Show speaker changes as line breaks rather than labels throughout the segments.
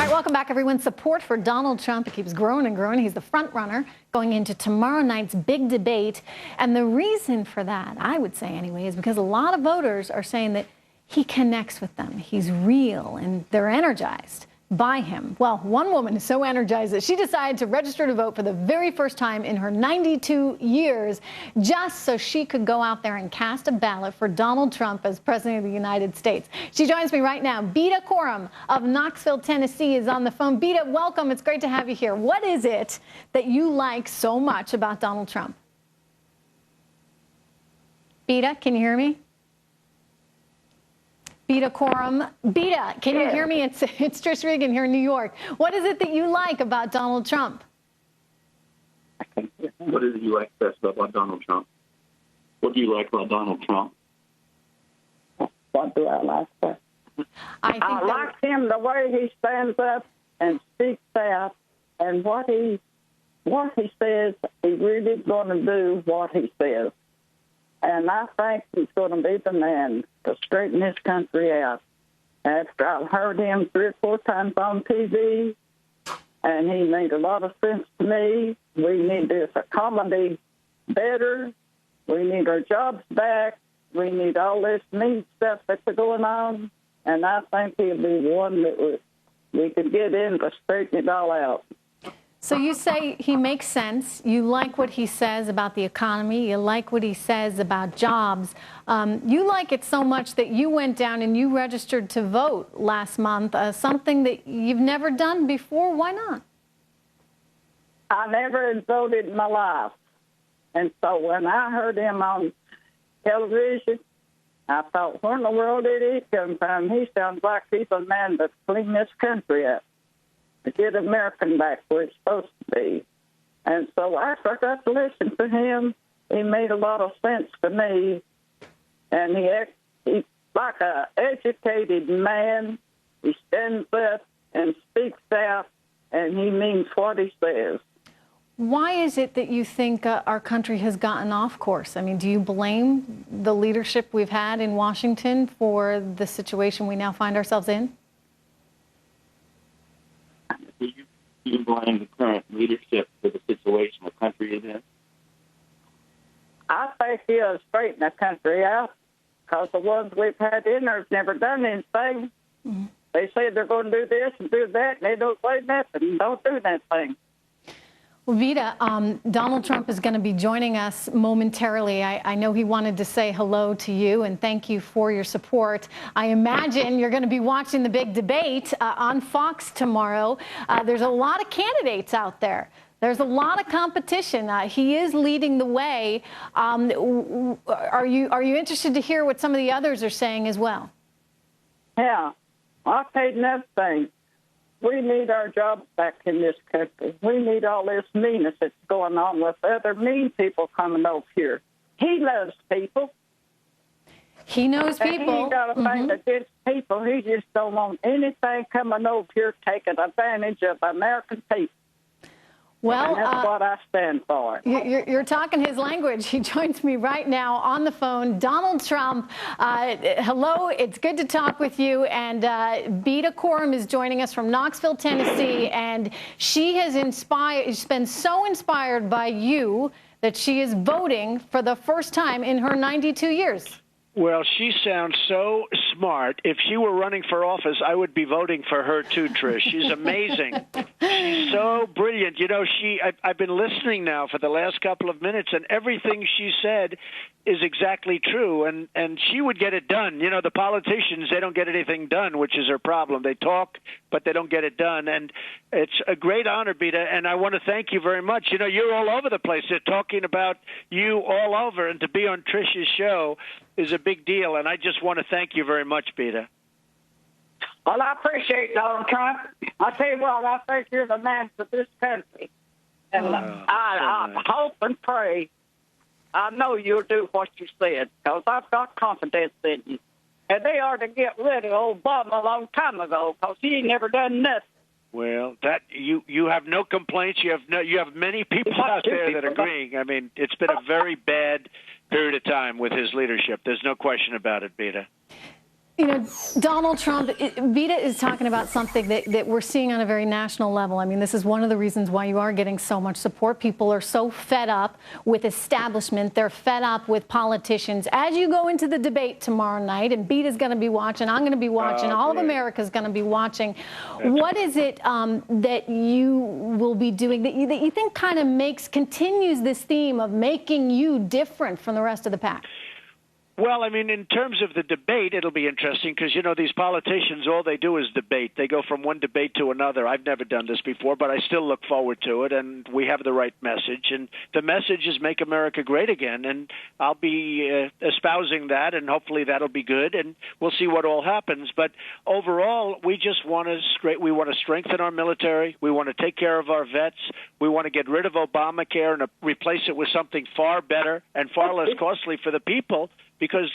right, welcome back, everyone. Support for Donald Trump keeps growing and growing. He's the front runner going into tomorrow night's big debate. And the reason for that, I would say anyway, is because a lot of voters are saying that he connects with them. He's real, and they're energized by him. Well, one woman is so energized that she decided to register to vote for the very first time in her 92 years, just so she could go out there and cast a ballot for Donald Trump as President of the United States. She joins me right now. Beta Corum of Knoxville, Tennessee is on the phone. Beta, welcome. It's great to have you here. What is it that you like so much about Donald Trump? Beta, can you hear me? Beta Corum. Beta, can you hear me? It's Trish Regan here in New York. What is it that you like about Donald Trump?
What is it you like best about Donald Trump? What do you like about Donald Trump?
What do I like best? I like him the way he stands up and speaks out, and what he says, he really is going to do what he says. And I think he's going to be the man to straighten this country out. After I've heard him 3 or 4 times on TV, and he made a lot of sense to me. We need this economy better. We need our jobs back. We need all this neat stuff that's going on. And I think he'll be one that we could get in to straighten it all out.
So you say he makes sense. You like what he says about the economy. You like what he says about jobs. You like it so much that you went down and you registered to vote last month, something that you've never done before. Why not?
I never had voted in my life. And so when I heard him on television, I thought, where in the world did he come from? He sounds like he's a man that's cleaned this country up, to get American back where it's supposed to be. And so after I got to listen to him, he made a lot of sense to me. And he's like an educated man. He stands up and speaks out, and he means what he says.
Why is it that you think our country has gotten off course? I mean, do you blame the leadership we've had in Washington for the situation we now find ourselves in?
Do you blame the current leadership for the situation the country is in?
I think he'll straighten the country out, because the ones we've had in there have never done anything. Mm-hmm. They say they're going to do this and do that, and they don't say nothing, don't do nothing.
Well, Vita, Donald Trump is going to be joining us momentarily. I know he wanted to say hello to you and thank you for your support. I imagine you're going to be watching the big debate on Fox tomorrow. There's a lot of candidates out there. There's a lot of competition. He is leading the way. Are you interested to hear what some of the others are saying as well?
Yeah, I'll tell you another thing. We need our jobs back in this country. We need all this meanness that's going on with other mean people coming over here. He loves people.
He knows people.
He ain't got a thing against people. He just don't want anything coming over here taking advantage of American people.
Well,
and that's what I stand for.
You're talking his language. He joins me right now on the phone. Donald Trump, hello. It's good to talk with you. And Beta Corum is joining us from Knoxville, Tennessee. And she has been so inspired by you that she is voting for the first time in her 92 years.
Well, she sounds so smart. If she were running for office, I would be voting for her too, Trish. She's amazing. She's so brilliant. You know, I've been listening now for the last couple of minutes, and everything she said is exactly true, and she would get it done. You know, the politicians, they don't get anything done, which is her problem. They talk, but they don't get it done, and it's a great honor, Beta, and I want to thank you very much. You know, you're all over the place. They're talking about you all over, and to be on Trish's show is a big deal, and I just want to thank you very much, Beta.
Well, I appreciate Donald Trump. I tell you what, I think you're the man for this country. And I hope and pray, I know you'll do what you said, because I've got confidence in you. And they ought to get rid of Obama a long time ago, because he ain't never done nothing.
Well, that you have no complaints. You have many people out there that are agreeing. I mean, it's been a very bad period of time with his leadership. There's no question about it, Beta.
You know, Donald Trump, Vita is talking about something that we're seeing on a very national level. I mean, this is one of the reasons why you are getting so much support. People are so fed up with establishment. They're fed up with politicians. As you go into the debate tomorrow night, and Vita's going to be watching, I'm going to be watching, all of America's going to be watching. What is it that you will be doing that you think kind of continues this theme of making you different from the rest of the pack?
Well, I mean, in terms of the debate, it'll be interesting because, you know, these politicians, all they do is debate. They go from one debate to another. I've never done this before, but I still look forward to it, and we have the right message. And the message is make America great again, and I'll be espousing that, and hopefully that'll be good, and we'll see what all happens. But overall, we just want to strengthen our military. We want to take care of our vets. We want to get rid of Obamacare and replace it with something far better and far less costly for the people, because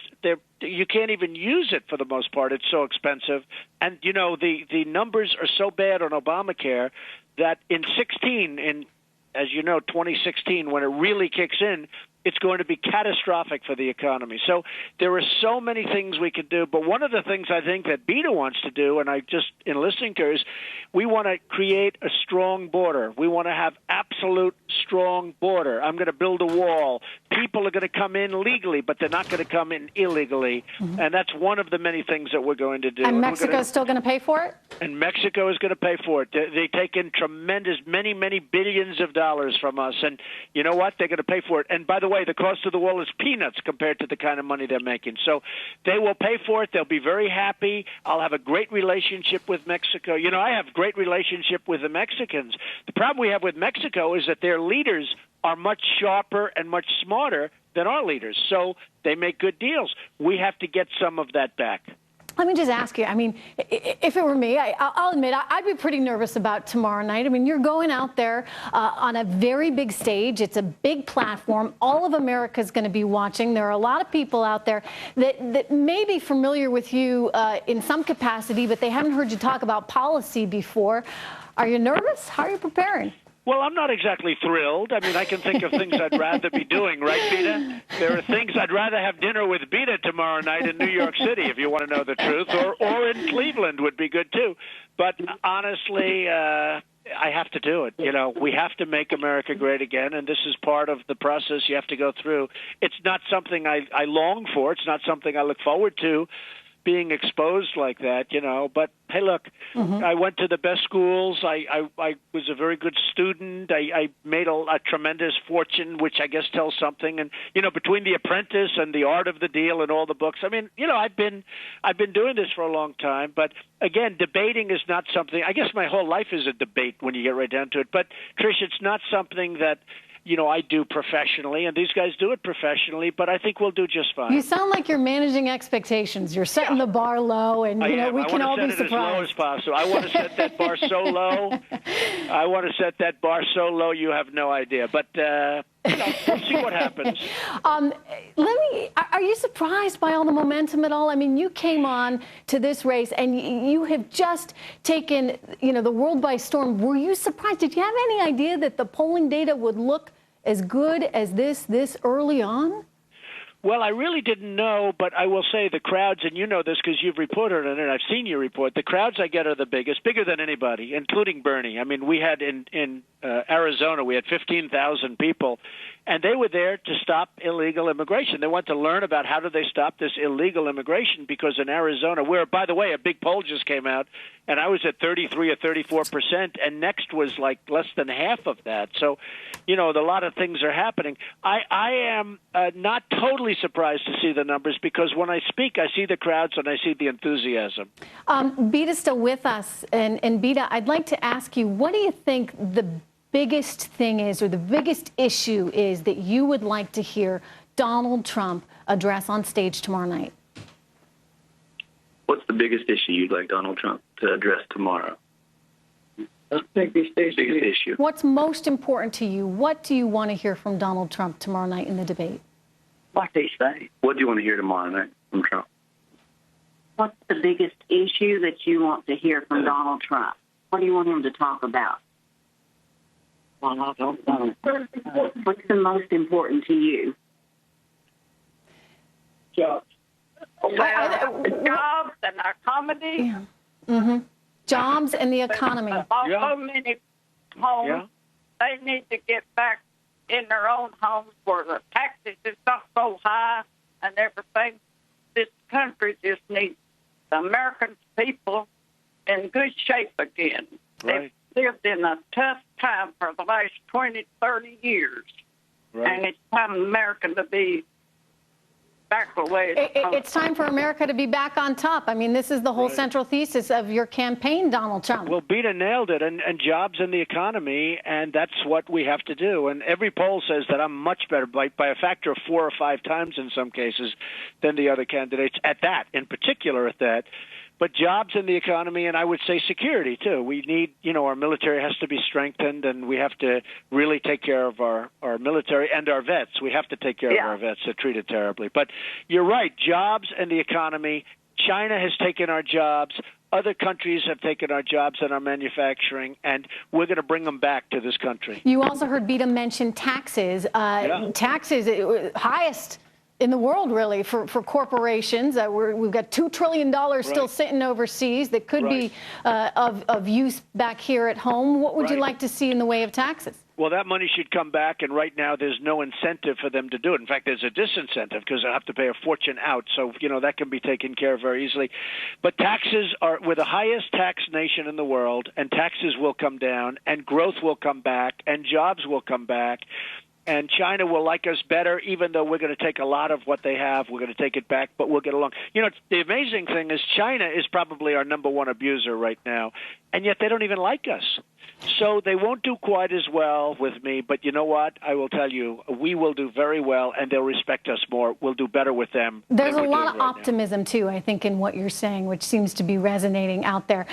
you can't even use it for the most part. It's so expensive. And, you know, the numbers are so bad on Obamacare that in 2016, when it really kicks in, it's going to be catastrophic for the economy. So there are so many things we could do. But one of the things I think that Beta wants to do, and I just, in listening to her, is we want to create a strong border. We want to have absolute strong border. I'm going to build a wall. People are going to come in legally, but they're not going to come in illegally. Mm-hmm. And that's one of the many things that we're going to do.
And Mexico's still going to pay for it?
And Mexico is going to pay for it. They take in tremendous, many, many billions of dollars from us. And you know what? They're going to pay for it. And by the way, the cost of the wall is peanuts compared to the kind of money they're making. So they will pay for it. They'll be very happy. I'll have a great relationship with Mexico. You know, I have a great relationship with the Mexicans. The problem we have with Mexico is that their leaders are much sharper and much smarter than our leaders. So they make good deals. We have to get some of that back.
Let me just ask you, I mean, if it were me, I'll admit, I'd be pretty nervous about tomorrow night. I mean, you're going out there on a very big stage. It's a big platform. All of America is going to be watching. There are a lot of people out there that may be familiar with you in some capacity, but they haven't heard you talk about policy before. Are you nervous? How are you preparing?
Well, I'm not exactly thrilled. I mean, I can think of things I'd rather be doing, right, Beta? There are things I'd rather have dinner with Beta tomorrow night in New York City, if you want to know the truth, or in Cleveland would be good, too. But honestly, I have to do it. You know, we have to make America great again, and this is part of the process you have to go through. It's not something I long for. It's not something I look forward to, being exposed like that, you know. But hey, look, I went to the best schools. I was a very good student. I made a tremendous fortune, which I guess tells something. And you know, between The Apprentice and The Art of the Deal and all the books, I mean, you know, I've been doing this for a long time. But again, debating is not something. I guess my whole life is a debate when you get right down to it. But Trish, it's not something that, you know, I do professionally, and these guys do it professionally, but I think we'll do just fine.
You sound like you're managing expectations. You're setting the bar low, and, you know, we can all be surprised.
I want to set it as low as possible. I want to set that bar so low. I want to set that bar so low you have no idea. But, you know, we'll see what happens.
Are you surprised by all the momentum at all? I mean, you came on to this race, and you have just taken, you know, the world by storm. Were you surprised? Did you have any idea that the polling data would look as good as this early on?
Well, I really didn't know, but I will say the crowds, and you know this because you've reported on it, I've seen you report, the crowds I get are the biggest, bigger than anybody, including Bernie. I mean, we had in Arizona, we had 15,000 people, and they were there to stop illegal immigration. They went to learn about how do they stop this illegal immigration, because in Arizona, where, by the way, a big poll just came out, and I was at 33 or 34%, and next was like less than half of that. So, you know, a lot of things are happening. I am not totally surprised to see the numbers, because when I speak, I see the crowds and I see the enthusiasm.
Beta's still with us, and Beta, I'd like to ask you, what do you think the biggest thing is, or the biggest issue is, that you would like to hear Donald Trump address on stage tomorrow night?
What's the biggest issue you'd like Donald Trump to address tomorrow?
Biggest
issue.
What's most important to you? What do you want to hear from Donald Trump tomorrow night in the debate?
What they say.
What do you want to hear tomorrow night from Trump?
What's the biggest issue that you want to hear from Donald Trump? What do you want him to talk about?
Well, I don't know.
What's the most important to you?
Jobs. Jobs and our comedy.
Yeah. Jobs and the economy.
So many homes. They need to get back in their own homes where the taxes is not so high and everything. This country just needs the American people in good shape again.
Right.
They've lived in a tough time for the last 20, 30 years.
Right.
And it's time America to be back the way
it's time for America to be back on top. I mean, this is the whole central thesis of your campaign, Donald Trump.
Well, Beta nailed it, and jobs in the economy, and that's what we have to do. And every poll says that I'm much better by a factor of 4 or 5 times in some cases than the other candidates at that, in particular at that. But jobs in the economy, and I would say security, too. We need, our military has to be strengthened, and we have to really take care of our military and our vets. We have to take care of our vets. They're treated terribly. But you're right, jobs and the economy. China has taken our jobs. Other countries have taken our jobs and our manufacturing, and we're going to bring them back to this country.
You also heard Beta mention taxes. Taxes, highest in the world, really, for corporations. We've got $2 trillion still sitting overseas that could be of use back here at home. What would you like to see in the way of taxes?
Well, that money should come back, and right now there's no incentive for them to do it. In fact, there's a disincentive because they'll have to pay a fortune out. So, that can be taken care of very easily. But taxes we're the highest tax nation in the world, and taxes will come down, and growth will come back, and jobs will come back. And China will like us better, even though we're going to take a lot of what they have. We're going to take it back, but we'll get along. The amazing thing is China is probably our #1 abuser right now, and yet they don't even like us. So they won't do quite as well with me, but you know what? I will tell you, we will do very well, and they'll respect us more. We'll do better with them.
There's a lot of optimism, too, I think, in what you're saying, which seems to be resonating out there.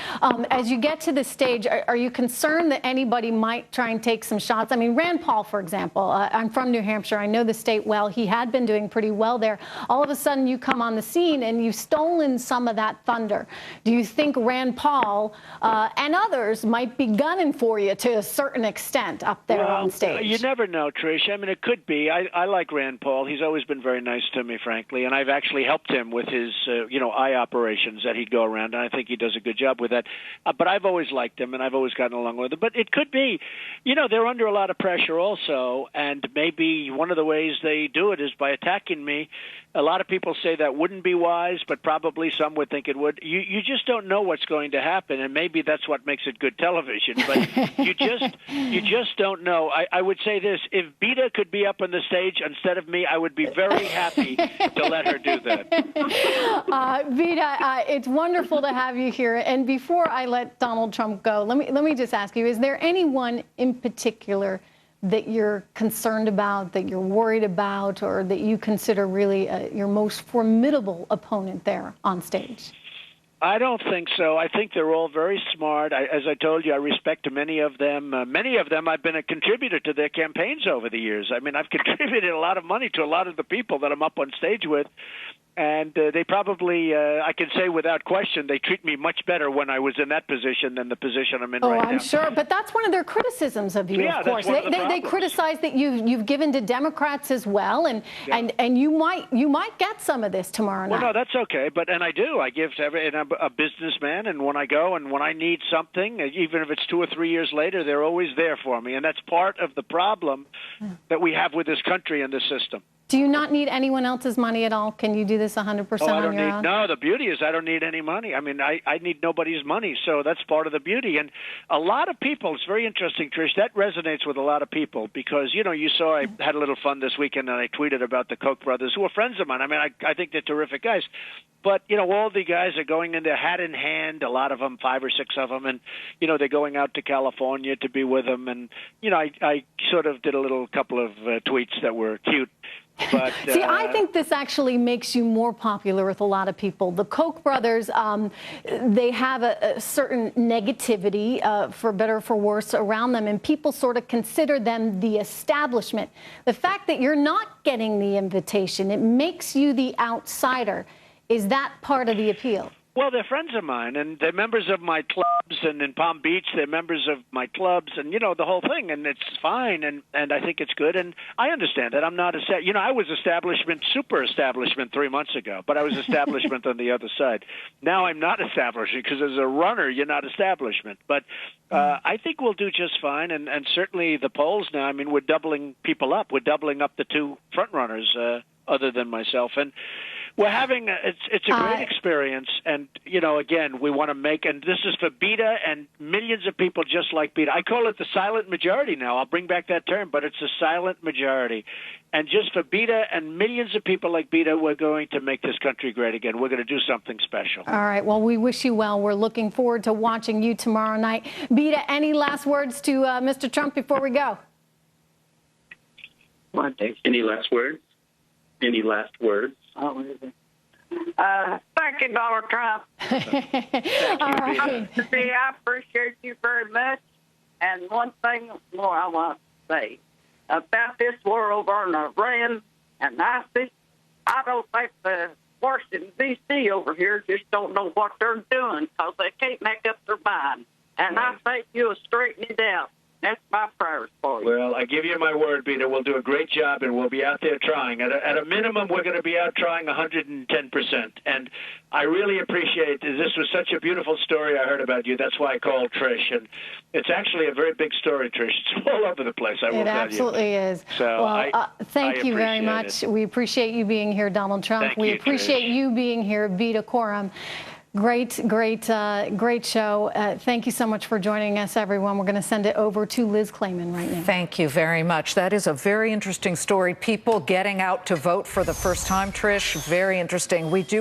As you get to this stage, are you concerned that anybody might try and take some shots? I mean, Rand Paul, for example, I'm from New Hampshire. I know the state well. He had been doing pretty well there. All of a sudden, you come on the scene, and you've stolen some of that thunder. Do you think Rand Paul and others might be gunning for you to a certain extent up there on stage?
You never know, Trish. I mean, it could be. I like Rand Paul. He's always been very nice to me, frankly, and I've actually helped him with his, eye operations that he'd go around, and I think he does a good job with that. But I've always liked him, and I've always gotten along with him. But it could be, they're under a lot of pressure also, and maybe one of the ways they do it is by attacking me. A lot of people say that wouldn't be wise, but probably some would think it would. You just don't know what's going to happen, and maybe that's what makes it good television. But you just don't know. I would say this: if Beta could be up on the stage instead of me, I would be very happy to let her do that.
Beta, it's wonderful to have you here. And before I let Donald Trump go, let me just ask you: is there anyone in particular that you're concerned about, that you're worried about, or that you consider really your most formidable opponent there on stage?
I don't think so. I think they're all very smart. As I told you, I respect many of them. Many of them, I've been a contributor to their campaigns over the years. I mean, I've contributed a lot of money to a lot of the people that I'm up on stage with. And they probably, I can say without question, they treat me much better when I was in that position than the position I'm in right now.
Oh, I'm sure. But that's one of their criticisms of you, of course. They criticize that you've given to Democrats as well, and you might get some of this tomorrow night.
Well, no, that's okay. And I do. I give to and I'm a businessman, and when I go and when I need something, even if it's 2 or 3 years later, they're always there for me. And that's part of the problem that we have with this country and this system.
Do you not need anyone else's money at all? Can you do this 100% on your own?
No, the beauty is I don't need any money. I mean, I need nobody's money, so that's part of the beauty. And a lot of people, it's very interesting, Trish, that resonates with a lot of people because, you saw I had a little fun this weekend and I tweeted about the Koch brothers, who are friends of mine. I mean, I think they're terrific guys. But, all the guys are going in there hat in hand, a lot of them, 5 or 6 of them, and, they're going out to California to be with them. And, I sort of did a couple of tweets that were cute. But,
see, I think this actually makes you more popular with a lot of people. The Koch brothers, they have a certain negativity, for better or for worse, around them, and people sort of consider them the establishment. The fact that you're not getting the invitation, it makes you the outsider. Is that part of the appeal?
Well, they're friends of mine, and they're members of my clubs, and in Palm Beach, they're members of my clubs, and, you know, the whole thing, and it's fine, and I think it's good, and I understand that. I'm not I was super establishment 3 months ago, but I was establishment on the other side. Now I'm not establishment, because as a runner, you're not establishment. But I think we'll do just fine, and certainly the polls now, I mean, we're doubling people up. We're doubling up the two front runners other than myself, and we're having it's a great experience, and you know, again, we want to make, and this is for Beta and millions of people just like Beta. I call it the silent majority now. I'll bring back that term, but it's a silent majority, and just for Beta and millions of people like Beta, we're going to make this country great again. We're going to do something special.
All right. Well, we wish you well. We're looking forward to watching you tomorrow night. Beta, any last words to Mr. Trump before we go?
Any last words? Any last words?
Oh, thank you, Donald Trump.
All right.
I appreciate you very much. And one thing more I want to say about this war over in Iran and ISIS, I don't think the Washington, D.C. over here just don't know what they're doing because they can't make up their mind. And I think you'll straighten it out. That's my prayers for you.
Well, I give you my word, Beta. We'll do a great job, and we'll be out there trying. At a minimum, we're going to be out trying 110%. And I really appreciate it. This was such a beautiful story I heard about you. That's why I called Trish. And it's actually a very big story, Trish. It's all over the place, I will tell you.
It absolutely is.
So
well, thank you very much. We appreciate you being here, Donald Trump. We appreciate you being here, Beta Quorum. Great show. Thank you so much for joining us, everyone. We're going to send it over to Liz Clayman right now.
Thank you very much. That is a very interesting story. People getting out to vote for the first time, Trish. Very interesting. We do